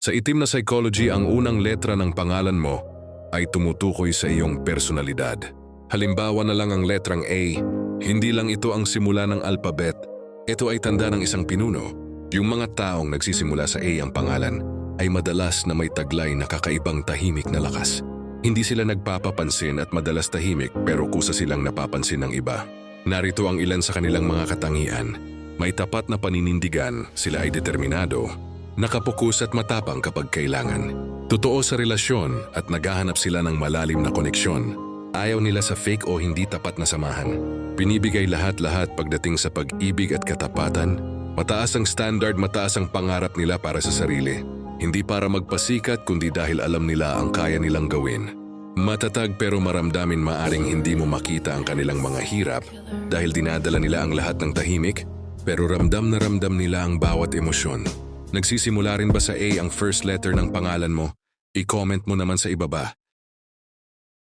Sa itim na psychology, ang unang letra ng pangalan mo ay tumutukoy sa iyong personalidad. Halimbawa na lang ang letrang A, hindi lang ito ang simula ng alpabet. Ito ay tanda ng isang pinuno. Yung mga taong nagsisimula sa A ang pangalan ay madalas na may taglay na kakaibang tahimik na lakas. Hindi sila nagpapapansin at madalas tahimik pero kusa silang napapansin ng iba. Narito ang ilan sa kanilang mga katangian. May tapat na paninindigan, sila ay determinado, nakapokus at matapang kapag kailangan. Totoo sa relasyon at naghahanap sila ng malalim na koneksyon. Ayaw nila sa fake o hindi tapat na samahan. Binibigay lahat-lahat pagdating sa pag-ibig at katapatan. Mataas ang standard, mataas ang pangarap nila para sa sarili. Hindi para magpasikat kundi dahil alam nila ang kaya nilang gawin. Matatag pero maramdamin, maaring hindi mo makita ang kanilang mga hirap dahil dinadala nila ang lahat ng tahimik, pero ramdam na ramdam nila ang bawat emosyon. Nagsisimula rin ba sa A ang first letter ng pangalan mo? I-comment mo naman sa ibaba.